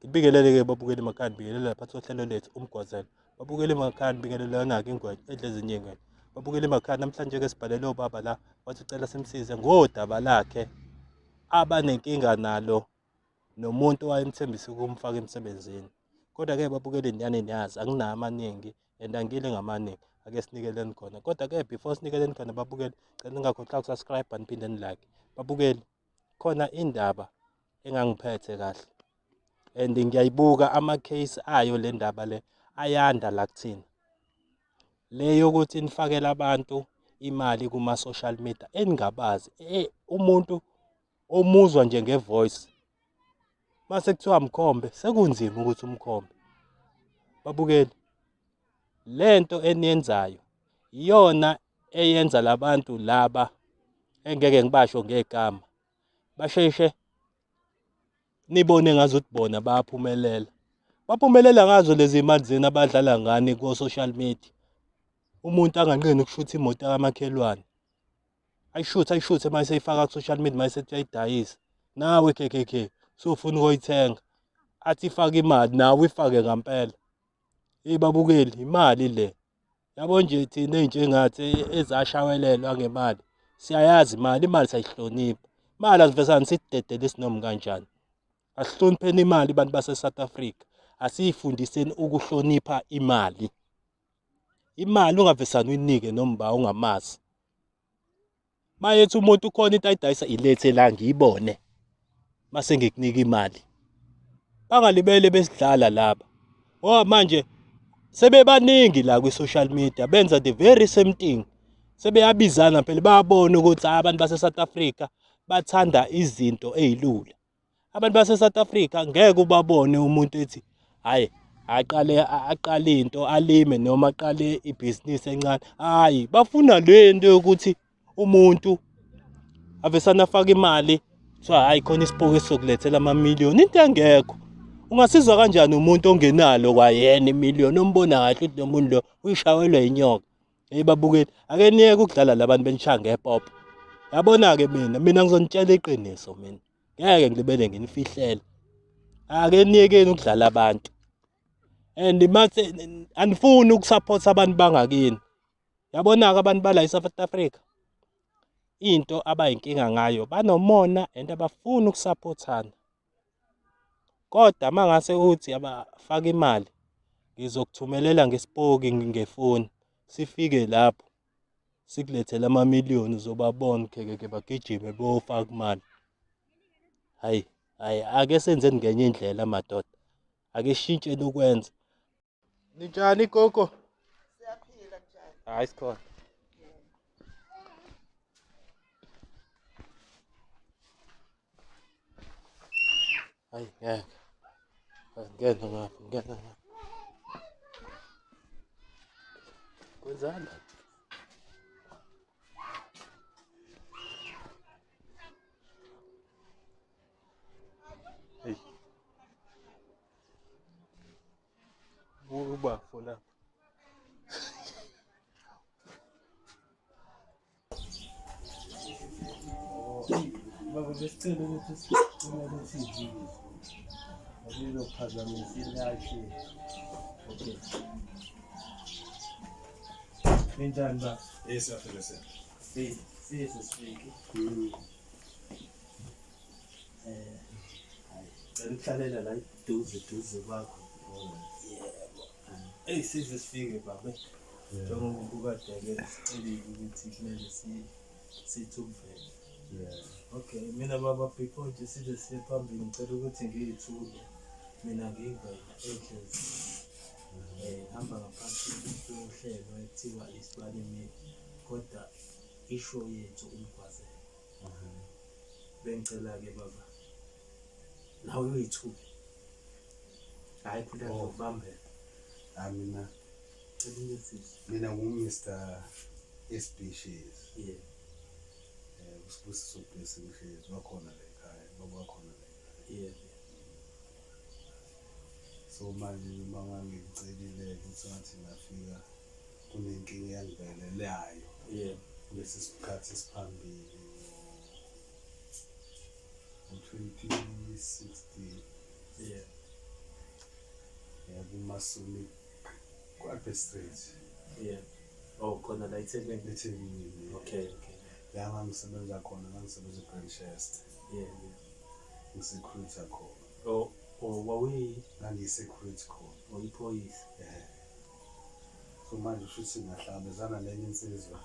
Ngibingelele-ke babukeli emakhaya, ngibingelela lapha ohlelo lethu umgwazelo. Babukeli emakhaya, ngibingelelana-ke ingwenya edlezini yengane. Babukeli emakhaya, namhlanje-ke sibhalele ubaba la wathi ucela simsize ngodaba lakhe abanenkinga nalo nomuntu owayemthembise ukumfaka emsebenzini. Kodwa-ke babukeli niyane niyazi, anginayo amaningi and angile ngamaningi. Ake sinikeleni khona. Kodwa-ke before sinikeleni khona babukeli, cela ningakhohlwa uku-subscribe niphinde nilike. Babukeli, khona indaba engangiphethe kahle. And ngiyayibuka ama-case ayo le ndaba le ayanda la kuthina. Le yokuthi nifakele abantu imali kuma-social media eningabazi. Umuntu omuzwa nje nge-voice. Mase kuthiwa mkhombe, sekunzima ukuthi umkhombe. Babukeli, lento eniyenzayo iyona eyenza labantu laba engeke ngibasho ngegama basheshe nibone ngazuthi bona bayaphumelela. Baphumelela ngazo lezi mali zenu abadlala ngani ko-social media. Umuntu anganqeni ukushutha imoto kamakhelwane. Ayishuthe mase eyifaka ku-social media mase ethi uyayidayisa. Nawe KKK sufuna ukuyithenga. Athi ifake imali nawe ifake ngampela. Babukeli, imali le. Yabo nje thina ey'njengathi ezashawelelwa ngemali. Siyayazi imali sayihlonipha. Imali asivesane sidedele isinoma kanjani. Asihlonipheni imali bantu base-South Africa. Asiyifundiseni ukuhlonipha imali. Imali ungavesane uyinike noma ungamazi. Mayethi umuntu khona into ayidayisa ilethe la ngiyibone. Mase ngikunika imali. Bangalibele besidlala laba. Ngoba manje sebebaningi la kwi-social media benza the very same thing. Sebeyabizana phela bayabona ukuthi abantu base-South Africa bathanda izinto ezilula. Abantu base-South Africa ngeke ubabone umuntu ethi hayi aqale into alime noma aqale ibhizinisi encane. Hayi, bafuna le nto yokuthi umuntu avesane afake imali kuthiwa hayi khona isipoki esizokulethela amamiliyoni. Into engekho. Ungasizwa kanjani umuntu ongenalo kwayena imiliyoni ombona kahle ukuthi lo muntu lo uyishawelwe inyoka. Babukeli, ake niyeke ukudlala labantu benishaya ngepopo. Yabona-ke mina ngizonitshela iqiniso mina. Ngeke ngilibele nginifihlele. Ake niyekeni ukudlala abantu. And mase anifuni ukusupport abantu bangakini. Yabona-ke abantu bala eSouth Africa. Into abayinkinga ngayo banomona and abafuni ukusupportana. Kodwa mangase uthi abafaka imali ngizokuthumelela ngesipoki ngefoni sifike lapho sikulethele amamiliyoni uzobabona KKK bagijime beyofaka imali. Hayi ake senzeni ngenye indlela madoda. Ake shintsheni ukwenza. Ninjani gogo? Siyaphila njani? Hayi sikhona. Hayi ngeke. Ngena ngapha. Kwenzani? Hey. Uba fona. Baba besicela ukuthi sicela siziwe. Akuzophazamisa ilashi. Okay. Ninjani ba? Siyaphila sir. Sifike. Ngikuhlalela la duze kwakho. Yebo. Sifike baba. Njengoba ukade-ke sicela ukuthi kumele sithumvele. Okay, mina baba before nje size siye phambili ngicela ukuthi ngiyithule. Mina ngingwenya ehlezi. Hamba ngaphansi kohlelo ekuthiwa isibani media. Kodwa ishow yethu umgwazelo. Bengicela-ke baba. Nawe uyithule. Hayi phela ngokubambela. Mina ngu-Mr. Species. Yeah. Usibusiso Species wakhona la ekhaya, baba wakhona la ekhaya. Yeah. So manje uma ngicelile ukuthi ngathi ngafika kunenkinga eyangivelelayo. Yeah. Lesi sikhathi esiphambili ngo-2016. Yeah. kuMasumi ku-Albert Street Yeah. Oh, khona la eThekwini. eThekwini. Okay. La ngangisebenza khona ngangisebenza eGranchester Yeah. ngisecurity khona. Oh, Ngangiyi-security khona. iphoyisa. So manje futhi ngahlangabezana nenye insizwa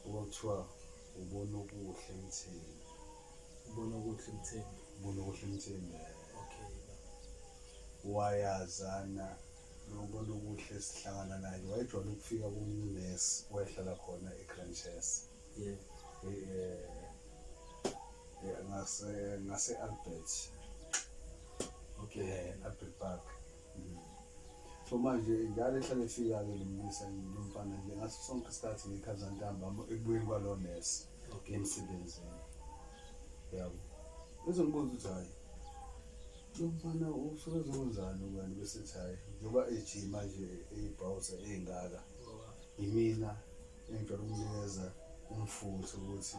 okuthiwa ubona okuhle emthini. Ubona ukuthi ngithembe. Ubona okuhle emthini. Okay. Wayazana nobona okuhle sihlangana naye. Wayejwayele ukufika kumunesi wayehlala khona eGranchester. Yeah. ngase Albert. Okay. Albert Park. So manje njalo ehlale efika-ke lo mfana nje ngaso sonke isikhathi ngekhazantamba ekubuyeni kwalo nesi emsebenzini. Yabo. Bese ngibuza ukuthi hayi lo mfana usebenza kwenzani ukani bese hayi njengoba ejima nje eyibhawuza ey'ngaka yimina engijwayele ukunikeza umfutho ukuthi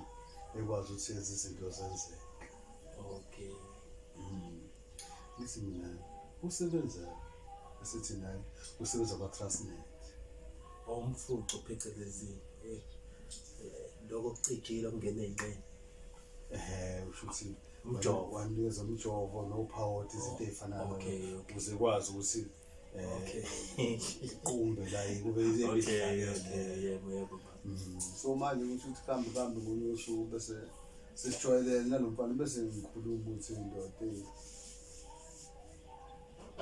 ekwazi ukuthi yenze izinto zenzeke. Okay. Ngithi mina usebenza esithi naye usebenza kwa-Transnet. Umfuqo phecelezi lokho kucijile okungena ey'nqeni. Usho ukuthi Umjovo. wanikeza umjovo nophawoti izinto ey'fanayo Okay. ukuze kwazi ukuthi Okay. iqumbe la kube Yebo. so manje kusho ukuthi kambe ngolunye usuku bese sesijwayelene nalo mfana bese ngikhuluma ukuthi indoda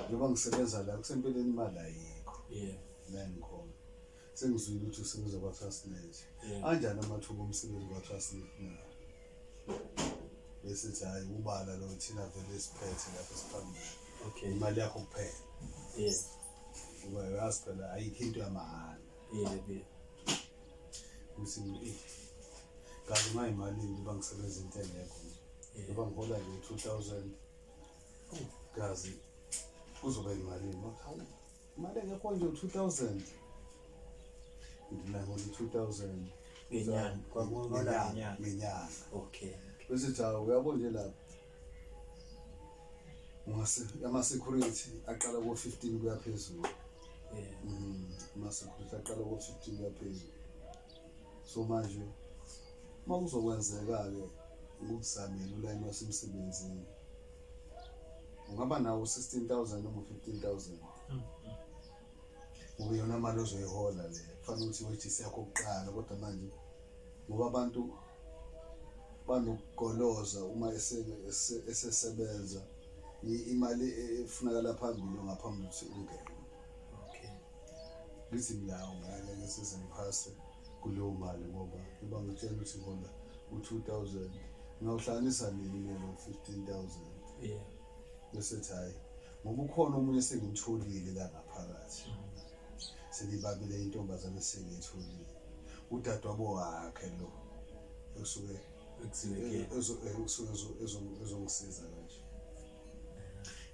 njengoba ngisebenza la kusempeleni imali ayikho. Yeah. La ngikhona sengizwile ukuthi usebenza kwa-Transnet. Yeah. Kanjani amathuba omsebenzi kwa-Transnet na? Bese sithi hayi ubala lo thina vele siphethe lapha siphambili. Okay. Imali yakho kuphela. Yeah. Ube uyazi phela ayikho into yamahhala. Yeah. Ukuthi kazi mayimalini bangisebenza into engekho. Ngoba ngihola nje 2000 kazi kuzoba imalini hayi imali engekho nje 2000 nginahola 2000 ngenyanga. Okay. Bese cha uyabo nje lapha ama-security aqala ko-15 kuya phezulu. Ama-security aqala ko-15 kuya phezulu. So manje uma kuzokwenzeka-ke ukuzamela ulayini wasemsebenzini ungaba nawo 16,000 noma 15,000. Ube yona mali ozoyihola le kufanele ukuthi wejisi yakho kuqala kodwa manje ngoba abantu banokugoloza uma esesebenza imali efunakala phambili ngaphambi ukuthi ungene. Okay. Ngithi mlawo ngake ngisize ngiphase kuleyo mali ngoba ngiba ngitshela ukuthi ngona u-2000 ngawuhlanganisa nini lo 15,000. Yeah. Bese hayi ngoba ukhona omunye sengimtholile la ngaphakathi. Selibabile intombazane esengiyitholile. Udadewabo wakhe lo usuke ezongisiza kanje.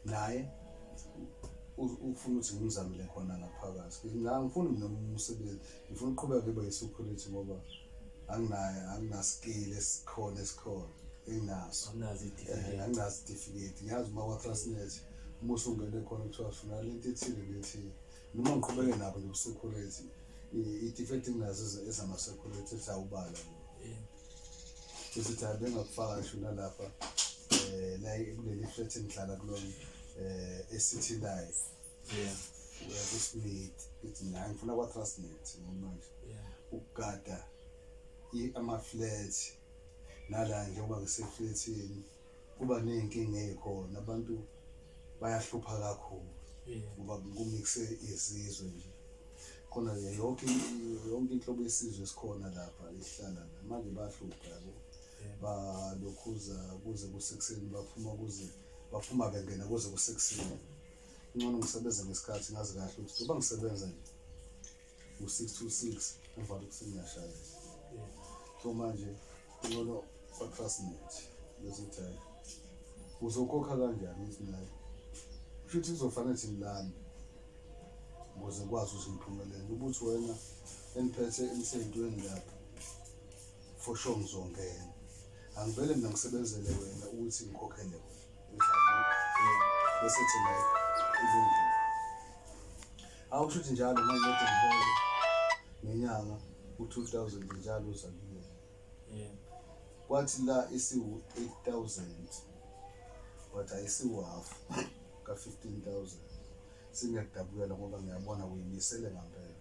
Naye ufuna ukuthi ngimzamile khona ngaphakathi. Ngifuna mina umsebenzi. Ngifuna uqhubeka ngibe yi-security ngoba angina-skill esikhona enginaso. Anginazo certificate. Ngiyazi uma kwa-Transnet uma usungene khona kuthiwa ufuna lento ethile lethile. Noma ngiqhubeke nabo nge-security i-defect enginazo ezama-security ethi awubala. Bese bengakufaka ngisho nalapha la kuleli flat engihlala kulona eCity Life. Yeah. Ku-Smith ithi naye ngifuna kwa-Transnet manje ukugada ama-flat nala njengoba ngiseflatini kuba ney'nkinga ey'khona abantu bayahlupha kakhulu ngoba kumikise izizwe nje khona yonke inhlobo yesizwe esikhona lapha esihlala la manje bayahlupha yabo. Balokhuza kuze kusekuseni baphuma bengena kuze kusekuseni. Ngcono ngisebenza ngesikhathi ngazi kahle ukuthi ngoba ngisebenza nje u-6 to 6 emva kokuseni ngiyashaya. So manje ngcono kwa-Transnet besithi hayi uzokhokha kanjani ithi naye futhi kuzofanele ukuthi ngilande ukuze ngikwazi ukuthi ngiphumelele ukuthi wena eniphethe emsebenzini lapha for sure ngizongena. Angivele mina ngisebenzele wena ukuthi ngikhokhele wena. Bese thina kulungile. awusho ukuthi njalo manje kodwa ngihole ngenyanga u-2000 njalo uzakile kwathi la isiwu-8000 but ayisiwu-half ka-15,000 singekudabukela ngoba ngiyabona uyimisele ngampela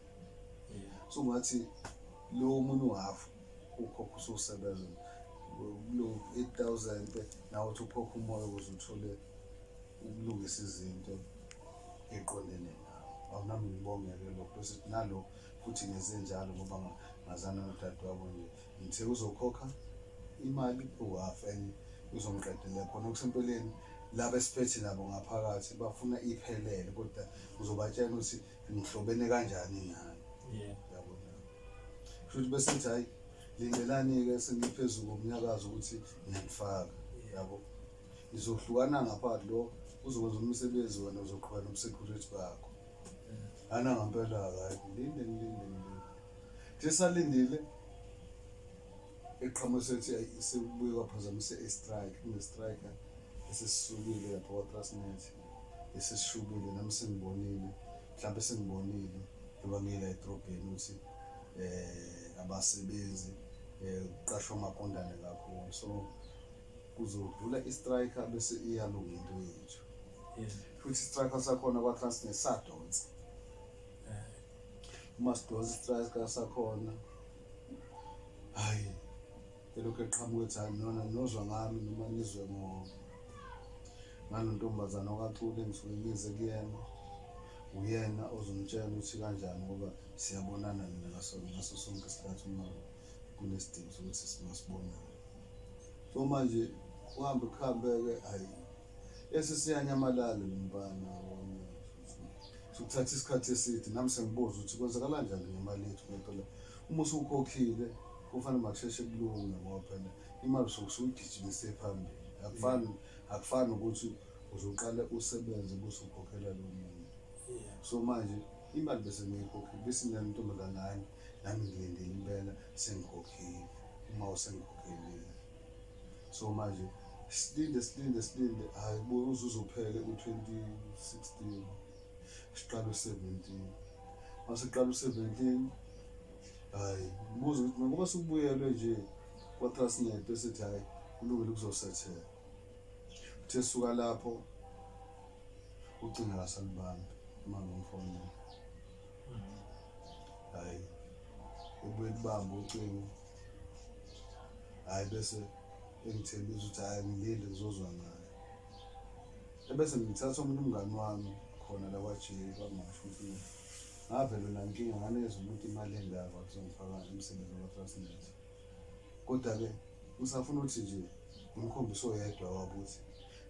so ngathi lo munye u-half ukhokha ususebenza kulo 8,000 nawe uthi ukhokha umoya ukuze uthole ukulungisa izinto eqondene nawe awunami ngibongeke lokho bese nalo futhi ngenze njalo ngoba ngazana nodadewabo nje ngithe uzokhokha imali u-half and uzomqedela khona okusempeleni laba esiphethe nabo ngaphakathi bafuna iphelele kodwa uzobatshela ukuthi ngihlobene kanjani naye yabona futhi bese sithi hayi lindelani-ke sengiphezulu ngomnyakazo ukuthi ngiyakufaka yabo izohlukana ngaphakathi lo uzokwenza umsebenzi wena uzoqhubeka nomsecurity bakho anangampela hayi ngilinde tisalindile eqhamuka sethi sekubuye kwaphazamise i-strike kune-strike esesisukile lapho kwa-Transnet esesishubile nami sengibonile mhlawumbe sengibonile ngoba ngila edrobheni ukuthi abasebenzi kuqashwa amaqondane kakhulu so kuzodlula i-strike bese iyalunga into yethu futhi i-strike sakhona kwa-Transnet sadonsa uma sidonsa i-strike sakhona hayi elokhu eqhamuka ethi hayi nona nozwa ngami noma nizwe ngalo ntombazana okaCule engisuke ngize kuyena uyena ozomtshela ukuthi kanjani ngoba siyabonana nina ngaso sonke isikhathi uma kunesidingo sokuthi singasibonana so manje uhambe kuhambe-ke hayi esisiyanyamalala lo mbana sokuthatha isikhathi eside nami sengibuza ukuthi kwenzakala kanjani ngemali yethu phela uma usukhokhile kufanele makusheshe kulunge ngoba phela imali sokusuyigijimise phambili akufani ukuthi uzoqala usebenze bese ukhokhela lo muntu so manje imali bese ngiyikhokhile bese nentombazana nami ngilindele impela sengikhokhile uma usengikhokhile so manje silinde hayi uzophele u-2016 siqala u-17 masiqala u-17 hayi ngibuza ukuthi ngoba sikubuyelwe nje kwa-Transnet bese ethi hayi kulungile kuzosethela uthe suka lapho ucinga kasalibambi uma ngomfoni hayi ubuye kubamba ucingo hayi bese engithembisa ukuthi hayi ngilinde ngizozwa naye ebese ngithatha omunye umngani wami khona la kwaJay kwamasho ukuthi ngavele nankinga nganezwa umuntu imali engaka kuzongifaka emsebenzini wa-Transnet kodwa-ke ngisafuna ukuthi nje ngimkhombise oyedwa wabo ukuthi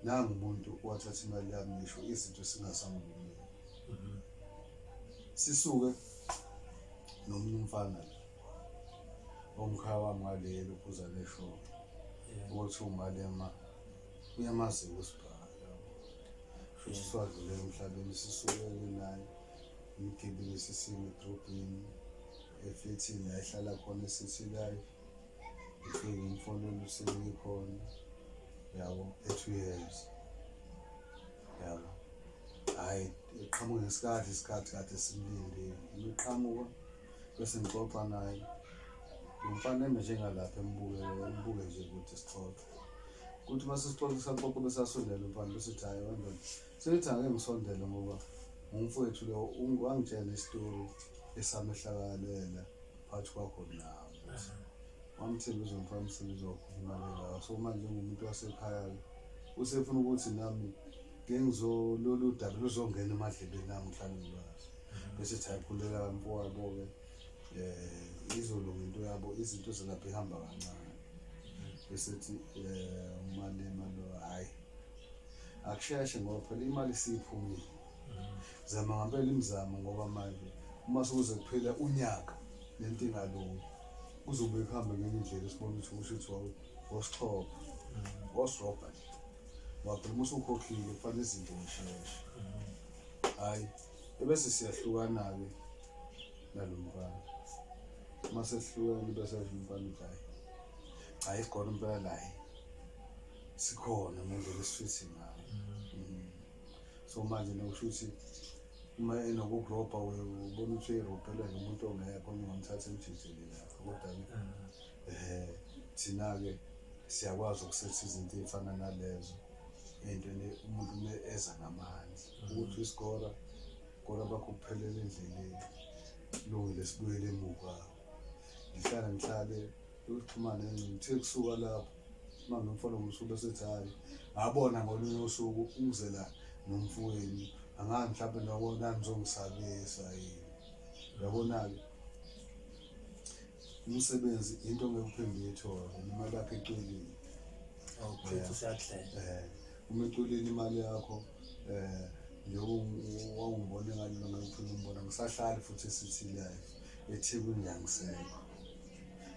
nangu umuntu wathatha imali yami ngisho izinto singasamvumeli sisuke nomunye umfana omkhaya wami walelo ukhuza leshow ukuthi uMalema uyamaziko usibhala futhi swadlule emhlabeni sisukele naye ngigibele sisime edrobheni eflethini ayihlala khona City Life ifike ngimfonela useyikhona yabo 2 years yabo hayi iqhamuka isikhathi kade simlindile imiqhamuka bese ngixoxa naye umfana njengalapha embuke nje ukuthi sixoxe kuthi mase sixoxa besasondela umfana bese ethi hayi wena sethi ake ngisondele ngoba umfowethu lo wangitshela isitori esamehlakalela phakathi kwakho nawe wamthemba uzomfana umsebenzi wokukhuluma ngawo so manje ngumuntu wasekhaya usefuna ukuthi nami ngengizololu daba luzongena emadlebeni nami mhlawumbe ngilwazi bese ethi ayikhulela mfowabo-ke izolunga into yabo izinto zelapha ihamba kancane bese ethi uMalema lo hayi akusheshe ngoba phela imali siyiphumile zama ngampela imizamo ngoba manje uma sokuze kuphela unyaka lento ingalungi kuzobe kuhambe ngenye indlela sibona ukuthi wosichopha wasirobha nje ngoba phela uma usukhokhile kufanele izinto ngisheshe hayi ebese siyahlukana-ke nalo mfana uma sehlukene bese asho umfana ukuthi hayi isikhona impela layi sikhona ngendlela esifithi ngayo so manje nokusho ukuthi uma enokugrobha ubona ukuthi uyirobhela nomuntu ongekho ungamthatha emjijele lapho kodwa thina-ke siyakwazi ukusetha izinto ey'fana nalezo ey'ntweni umuntu eza namandla ukuthi isikora bakho kuphelela endleleni kulungile sibuyele emuva ngihlale ukuxhumana ngithe kusuka lapho uma ngimfola ngosuku besethi hhayi ngabona ngolunye usuku ukuze la nomfowenu angazi mhlawumbe nabona nizongisabisa yini uyabona-ke umsebenzi into ongeke uphinde uyithole imali yakho eceleni uma eceleni imali yakho njengoba wangibona ngalilo ngayiphinde umbona ngisahlali futhi e-City Life eThekwini ngiyangisekho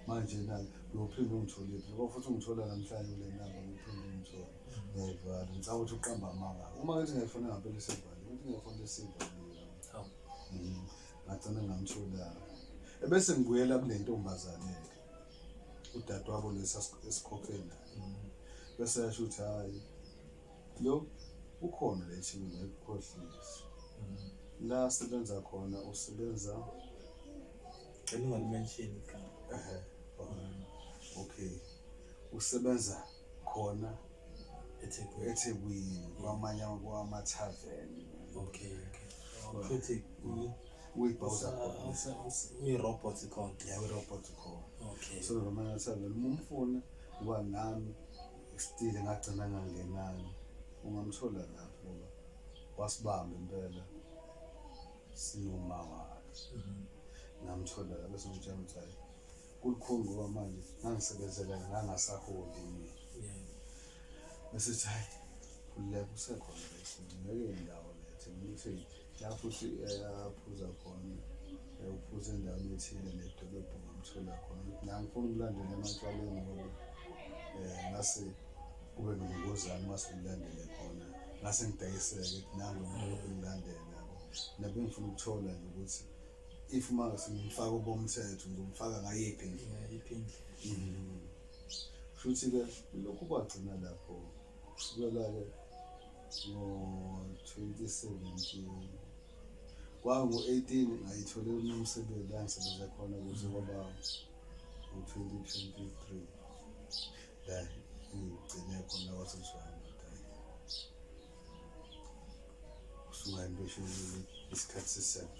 manje nayo uyophinde ungitholiphi ngoba futhi ungithola namhlanje kule namba ngiphinde ungithola ngiyayivala ngicabanga ukuthi uqamba amanga uma ngithi ngiyayifuna ngampela isevali ukuthi ngiyafuna isevali ngagcina ngamtholanga ebese ngibuyela kule ntombazane-ke udadewabo lesa esikhokhe naye bese yasho ukuthi hhayi lo ukhona le Thekwini ayikukhohlisi la sebenza khona usebenza Mention igama. Okay. Usebenza khona eThekwini kwamanye kwama-tavern. Okay. Futhi uyibhawuza uyi-robot khona. Yeah, uyi-robot khona. Okay. So kwamanye-tavern umfuna uba nami stile ngagcina ngangenani ungamthola lapho ngoba wasibamba impela sinoma wakhe. Ngamthola la bese ngitshela ukuthi hayi kulikhulu ngoba manje ngangisebenzela ngangasaholi mina besethi hayi kulapho usekhona ngeke indawo lethe ngithi la futhi yaphuza khona uphuza endaweni ethile nedolobha ngamthola khona ngifuna ukulandela ematshwaleni ngoba ngase kube nomngozane mase ngilandele khona ngase ngidayiseke nangu ngilandela nabe ngifuna ukuthola nje ukuthi if uma ngifaka ubomthetho ngomfaka ngayiphi futhi-ke lokhu kwagcina lapho kusukela-ke ngo-2017 kwangu-18 ngayitholela umsebenzi la ngisebenza khona kuze kwaba ngo-2023 la ngigcine khona kwase-200 kusuka empesheni isikhathi sesisele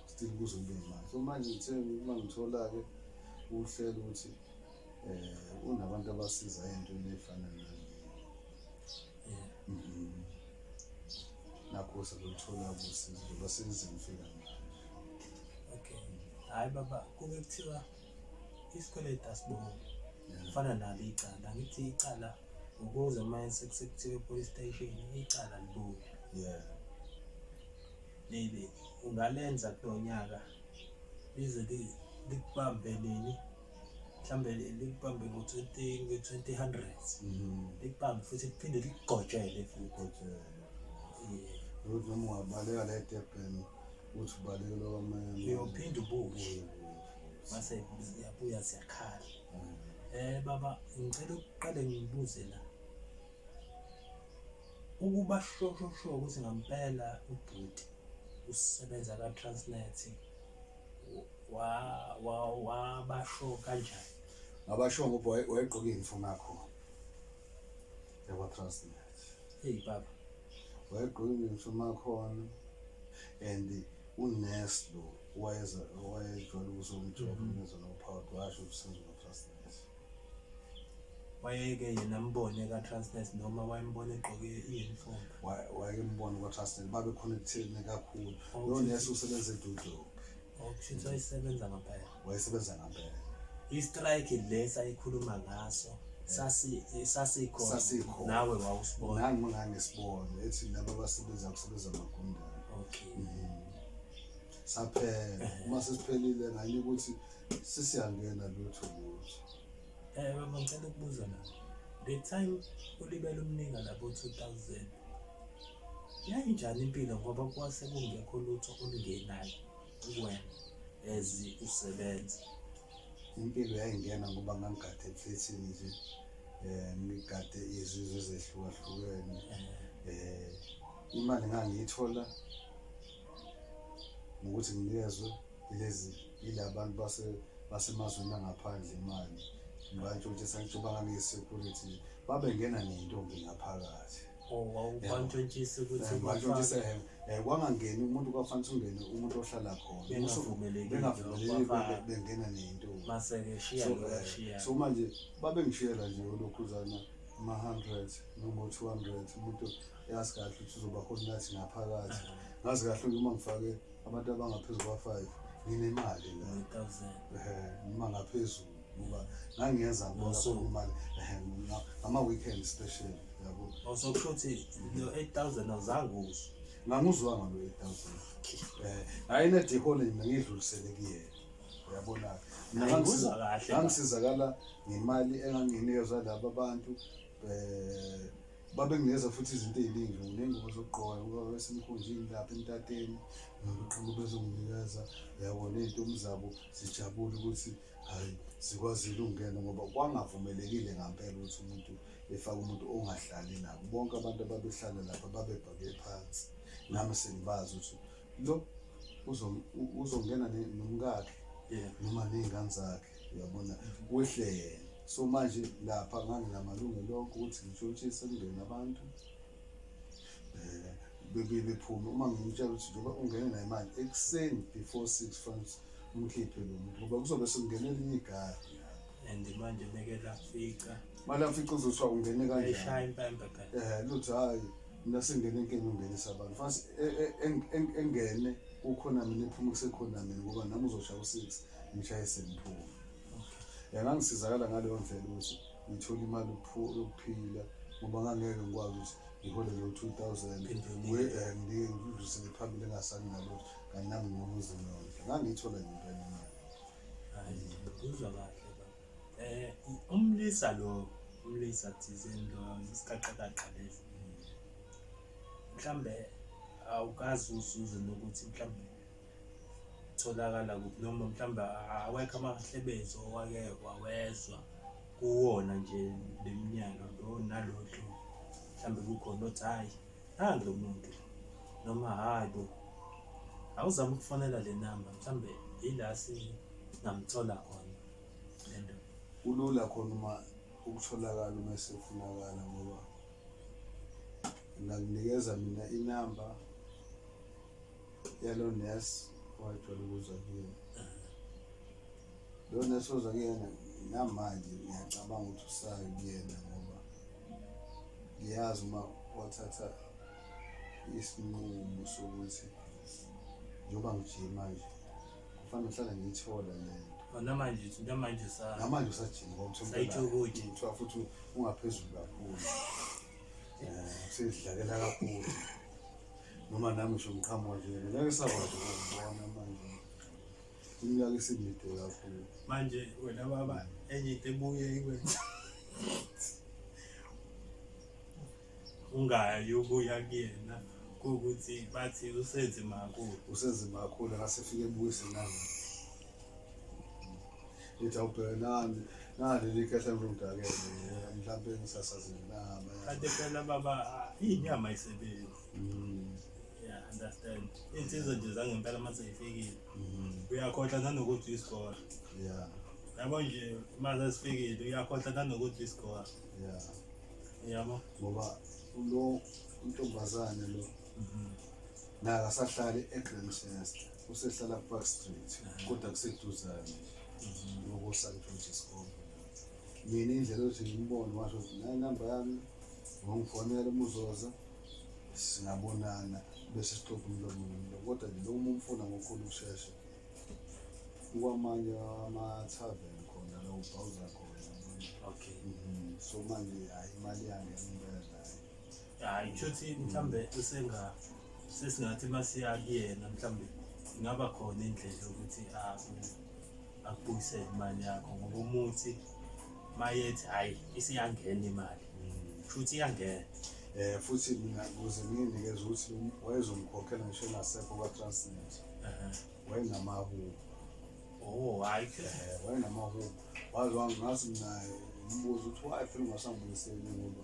still kuzobe imali so manje ngithe uma ngithola-ke uhlelo ukuthi unabantu abasiza ey'ntweni ey'fana nale nakho sebelithola usizo njengoba senze ngifika manje. Okay. Hayi baba kube kuthiwa isikweletu asiboni kufana nalo icala ngithi icala ukuze manje sekuthiwa police station icala libuye leli ungalenza kulo nyaka lize likubambe nini mhlambe likubambe ngo-2000 likubambe futhi liphinde likugojele futhi noma ungabaleka la eDurban uthi ubalekela kwamanye uyophinda ubuye mase yabuya ziyakhala baba ngicela ukuqale ngibuze la ukuba shosho ukuthi ngampela ubhuti usebenza ka Transnet wabasho kanjani ngabasho ngoba wayegqoke iyunifomu yakho yakwa Transnet baba wayegqoke iyunifomu yakhona and unesi lo wayejwayele ukuzomjoba ngezo no-power washo ukusenza no-Transnet wayeke yena mbone ka Transnet noma wayembona egqoke iyunifomu wayembona kwa Transnet babe connected kakhulu lo nesi usebenza eDudo okuthi wayesebenza ngempela wayesebenza ngempela i-strike lesa ayikhuluma ngaso sasikhona nawe wawusibona nami ngangisibona ethi laba abasebenza kusebenza amagundane saphela uma sesiphelile ngani ukuthi sisiyangena lutho baba ngicela ukubuza la the time ulibele umninga labo 2000 yayinjani impilo ngoba kwase kungekho lutho olungenayo kuwena ezi usebenza impilo yayingena ngoba ngangigade eflethini nje ngigade izizwe ezehlukahlukene imali ngangiyithola ngokuthi nginikezwe yilabantu basemazweni angaphandle imali. Ngibantshontshe njengoba ngangiyi-security babengena ney'ntombi ngaphakathi. Wawubantshontsisa ukuthi Ngibantshontshe kwangangeni umuntu kwafanele ungene umuntu ohlala khona. bengavumelekile Bengena ney'ntombi. maseke shiya lokashiya. So manje babengishiyela nje olokhuzana ama-100 noma 200 umuntu yazi kahle ukuthi uzoba khona nathi ngaphakathi. Ngazi kahle uma ngifake abantu abangaphezu kwa-5 nginemali la 1000 noma ngaphezulu ngoba ngangiyenza ngibona imali ama-weekend special yabo. Awusokusho ukuthi lo 8000 awuzange uzwe. Nganguzwanga lo 8000 hayi nedi ihole mina ngidlulisele kuyena uyabona. Ngizwa kahle Ngangisizakala ngemali enganginikezwa laba bantu babenginikeza futhi izinto ey'ningi nengubo zokugqoka ngoba besemkhunjini lapha entateni nokuqhamuka bezonginikeza uyabona iy'ntombi zabo zijabule ukuthi hayi sikwazile ukungena ngoba kwangavumelekile ngampela ukuthi umuntu efake umuntu ongahlali nabo. Bonke abantu ababehlala lapha babebhake phansi nami sengibazi ukuthi lo uzongena nomkakhe noma ney'ngane zakhe uyabona wehle yena. So manje lapha nganginamalungelo onke ukuthi ngitshontshise kungene abantu bephume uma ngimtshela ukuthi njengoba ungene nemali ekuseni before 6 francs umkhiphe lo muntu ngoba kuzobe sekungenela igadi and manje meke lafika mali afica uzothiwa ungene kanjani eshaya impembe kanti luthi hayi mina sengene enkeni ungenisa abantu fast engene ukhona mina ephume kusekhona mina ngoba nami uzoshaya u6 ngishaye seniphuma. Ngangisizakala ngaleyo ndlela ukuthi ngithola imali yokuphila ngoba ngangeke ngikwazi ukuthi ngihole lo 2000 ngidlulisele phambili engasani nalutho kanye nami nginomuzi nonke ngangiyithola ngempela imali. hayi kuzwa kahle umlisa thizeni lo isikaqaqaqa lesi mhlambe awukazi uzuze nokuthi mhlambe tholakala kuphi noma mhlambe awekho amahlebezo owake wawezwa kuwona nje leminyaka lo nalothu mhlambe kukhona othi hayi nangu lo muntu noma hayi bo awuzama ukufonela le namba mhlambe ila singamthola khona lento Kulula khona uma ukutholakala uma sefunakala ngoba nganginikeza mina inamba yalo nurse wajwayele ukuzwa kuyena. Lo nurse ozwa kuyena namanje ngiyacabanga ukuthi usayo kuyena ngoba ngiyazi uma wathatha isinqumo sokuthi njengoba ngijima nje kufanele uhlale ngiyithola lento. namanje Namanje usajima ngoba uthola futhi ungaphezulu kakhulu. Sedlakela kakhulu. Noma nami ngisho ngiqhamuka nje ngeke sakwazi ukubona manje. Iminyaka isimide kakhulu. manje wena baba enye into ebuye ikwenza ungayi ubuya kuyena ukuthi bathi usenzima kakhulu. Usenzima kakhulu ngasefike ebuyise nami. Lithi awubhekana naleli khehla ngomdakele mhlawumbe ngisasazini nami. Kanti phela baba inyama isebenzi. Yeah, understand. Insizwa nje zangempela mase ifikile. Uyakhohlwa nanokuthi isikole. Yeah. Yabo nje mase sifikile uyakhohlwa nanokuthi isikole. Yeah. Yabo. Ngoba lo untombazane lo naye asahlali eGranchester usehlala Park Street kodwa kuseduzane ngokuSan Francisco. Mina indlela yokuthi ngimbone washo ukuthi nayi namba yami ngifonela umuzoza singabonana bese sixoxa umlomo kodwa lo umfuna ngokukhulu ukushesha kwamanye ama-tavern khona la ubhawuza khona. Okay. So manje hayi imali yange ngibeka Hayi ngithi mhlambe sesingathi masiya kuyena mhlambe ingaba khona indlela yokuthi akubuyisele imali yakho ngoba umuthi mayethi hayi isiyangena imali futhi iyangena. Futhi mina ukuze nginikeze ukuthi wayezomkhokhela ngisho ngasekho kwa-Transnet. Wayenamahubo. Hayi wayenamahubo wazi wangazi naye umbuzo ukuthi why phela ungasambuyiseli ngoba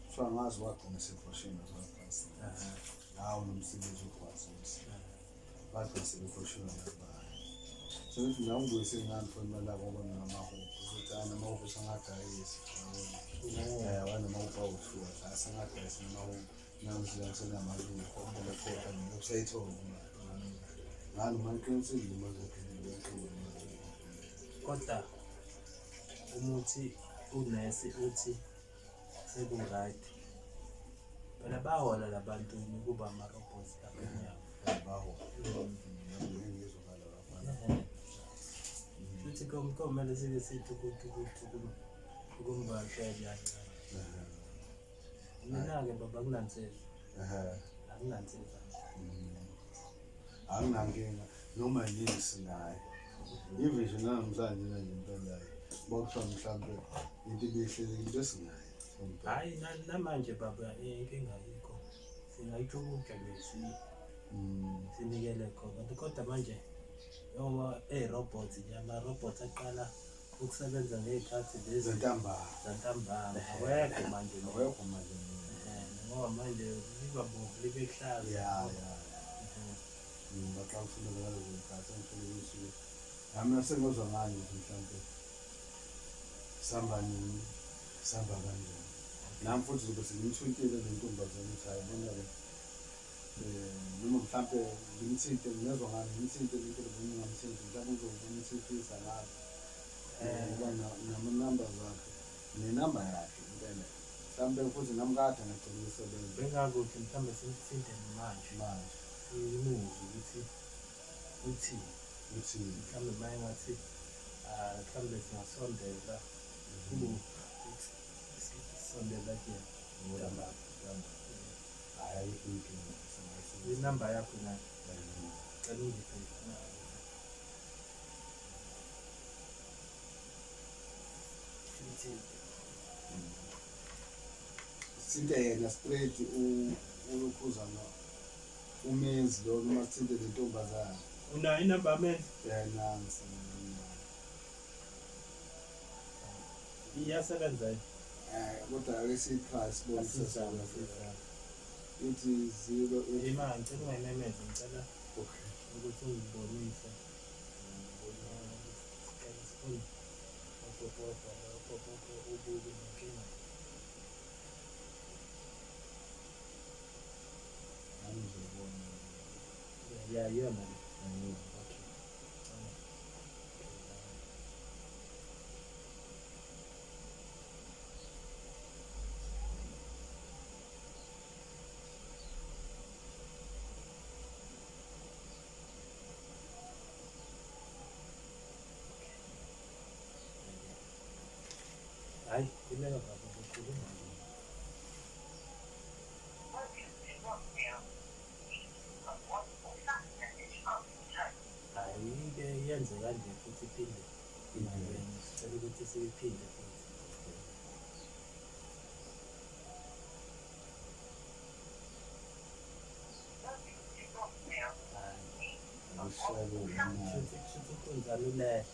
kuthiwa ngazi wagcina sefoshini zakhe. trust nawo nomsebenzi okwazi ukuthi kade sebekhoshula ngabanye sokuthi la ngizosengani fona labo bona namahobho ukuthi amahobho sangadayisi wanamahobho awushua asangadayisi namahobho nangiziya senamalungu khona khona ngiyokusayithola ngalo manqinisile mazophelele kodwa umuthi unesi uthi seku-right phela bahola labantu kuba ama-robots lapha enyama futhi komele sike sithi ukumvakashela mina-ke baba kunansiza akunansiza anginankinga noma yini sinayo ivision namhlanje nje impelayo bakuthiwa mhlawumbe into ibihleli into esinayo hhayi namanje baba inkinga ayikho singayitshukutha nje sinikele khona kodwa manje noma robots nje ama-robots aqala ukusebenza ngey'khathi lezi zantambama awekho manje ngoba manje liba bovu libe kuhlaza baxa kufuneka ngalezo y'khathi angihlele ukuthi nami nasengizwa ngani ukuthi mhlawumbe sihamba nini sihamba kanjani nami futhi zobe sengimthintile le ntombazane ukuthi hayi bona-ke noma mhlawumbe ngimthinte ngingezwa ngani ngimthinte le nto bengingamthinti mhlawumbe uzomthithisa ngalo uba namanamba zakhe nenamba yakhe impela mhlawumbe futhi nami kade ngagcina ukusebenza bengakuthi mhlawumbe simthinte manje simuzwe ukuthi uthini mhlawumbe uma engathi mhlawumbe singasondela sondela kuyena hayi inamba yakho nayo cela ungiphe sinte yena straight ulokhuzana umenzi lo noma sinte le ntombazane unayo inamba yamenzi nansi iyasebenza kodwa ake siyi-try sibone ithi 0 imali ngicela ungayimemeze ngicela ukuthi ungibonise ububi nenkinga ya iyona okay hayi kumele baba kukhuluma hayi-ke yenze kanje futhi iphinde sicela ukuthi siyiphinde futhi kushuthi ukhunzana ulehle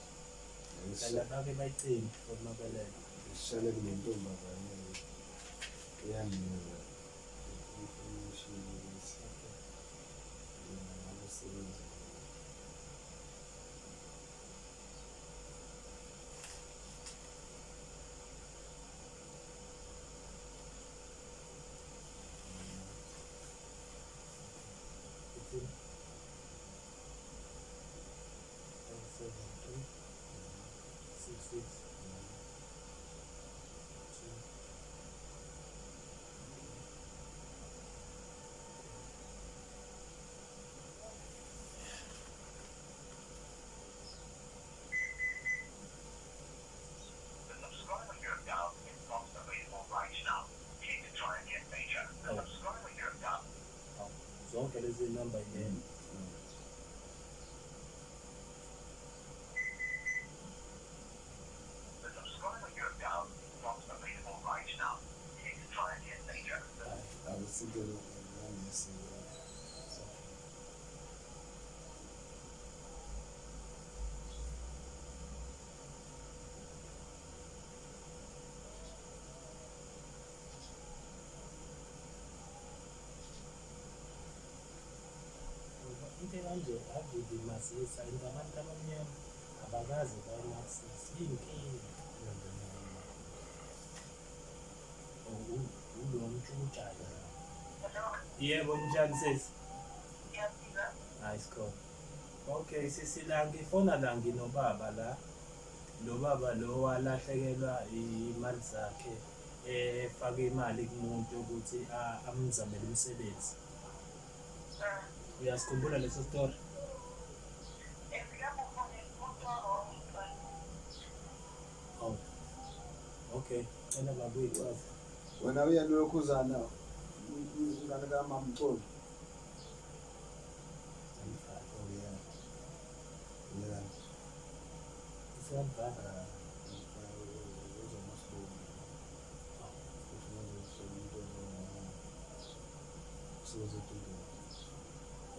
kala bake bayicimbi for mabelelo ishale kule ntombazane iyanginika information ukuthi ngabasebenzi zonke lezi namba yini abesikelo yangesiko mazisa abantu abamnyama abakazi bayamasisa iy'nkinga ulo mtshutshayo. Yebo, njani sesi? Hayi sikhona. Okay, sisila ngifona la nginobaba la. Lo baba lo walahlekelwa imali zakhe efake imali kumuntu ukuthi amzamele umsebenzi. Uyasikhumbula leso story? Oh. Okay, cela babuye kwazi. Wena uyalokhuzana ingane kaMamcolo. Yeah. Siyabhala.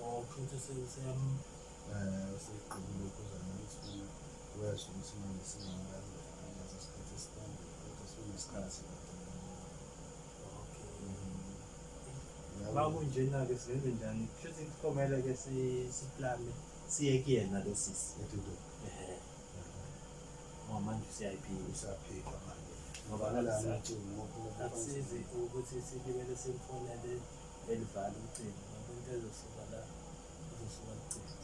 Oh, futhi siyam seqinile ukuzana ukuthi wesho ukuthi manje singazi isikhathi esiqondile kodwa sinesikhathi. Makunjena-ke sizenze njani? Kushuthi kukomele-ke siplane siye kuyena lo sisi. Ngoba manje usiyayiphila. Usaphika manje. Ngoba akusizi ukuthi silibele simfonele elivala ucingo ngoba into ezosuka la izosuka kucingo.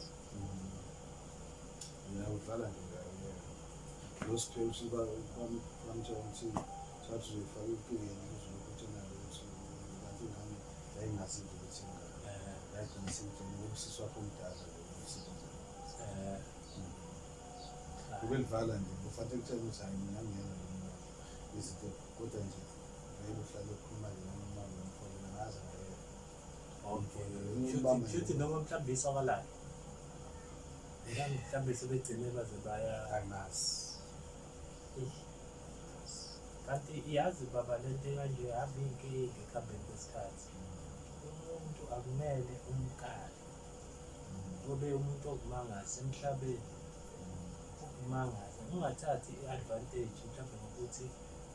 Uvala nje ngayo. Lo siphelo siba kwamtshela ukuthi thathu uzofaka inkingeni ukuthi nayo ukuthi kanti ngani yayingazinto ukuthi yayigcina sentsheni ubusisi wakho omdala ubelivala nje kufanele kutshela ukuthi hayi mina ngiyena noma izinto kodwa nje ngeke uhlale ukhuluma noma mama ngomfonela ngaze ngaye. Okay. Futhi noma mhlawumbe iswakalayo. Mhlawumbe sebegcine baze baya angazi. Kanti iyazi baba lento kanje hamba inkinga ekuhambeni kwesikhathi. Umuntu akumele umkali. Ube umuntu okumangaza emhlabeni. Ukumangaza ungathathi i-advantage mhlawumbe ngokuthi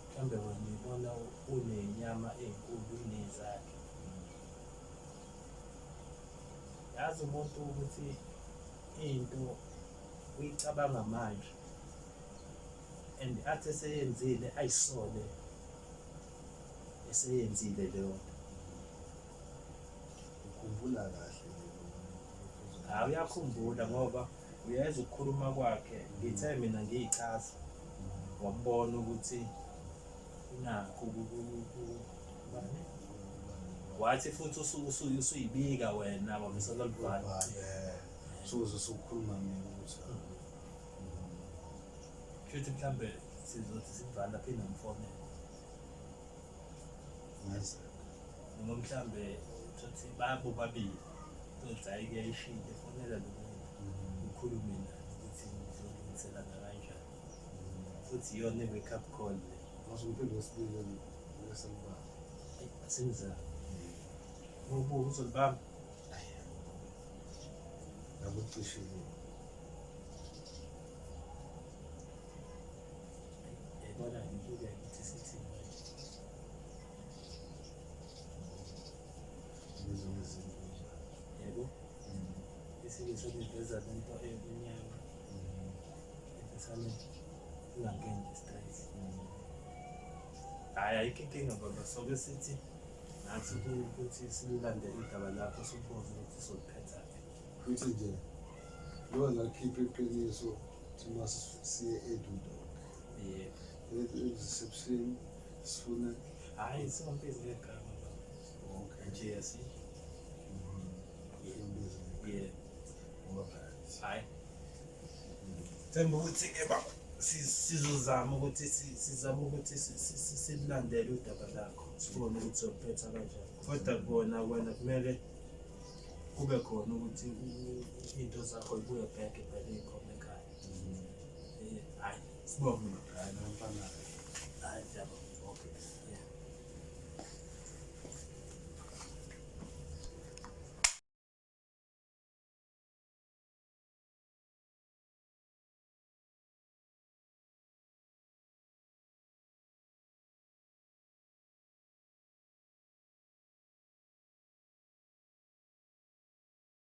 mhlawumbe wena uyibona unenyama enkulu inezakhe. Yazi umuntu ukuthi into uyicabanga manje and athi eseyenzile ayisole eseyenzile leyo nto. Ukhumbula kahle Hayi uyakhumbula ngoba uyeza ukukhuluma kwakhe ngithe mina ngiyichaza wambona ukuthi nakho bani wathi futhi usuyibika wena wamisela libhala soze sokukhuluma mina ukuthi futhi mhlambe sizothi sivala phina umfonela ngazi noma mhlambe uthi babo babili uthi hayi kuyayishila fonela lo muntu ukhulume naye ukuthi ngizolungiselana kanjani futhi iyona i-wake up call le. Masumphinde wesibili lesalibamba. Asimza ngobuka uzolibamba Ngakucishile. yayibona ngibuke ukuthi sithini manje. Yebo isike sokuveza lento emnyama esisane ungangeni stress. Hayi ayikho inkinga baba soke sithi nathi ukuthi silandele igaba lakho sibuze ukuthi soliphetha Futhi nje lo ngalikhipha iqiniso thina siye edudo. Reception sifuna hayi siwambize ngegama baba. okay Nje yasi yeah. Hayi themba ukuthi ke baba sizozama ukuthi sizama ukuthi silandele udaba lakho sibone ukuthi sophetha kanjani kodwa kona wena kumele kube khona ukuthi into zakho ibuye back ebhele ikhona ekhaya. Hayi sibonge Hayi nomfana. hayi jabo.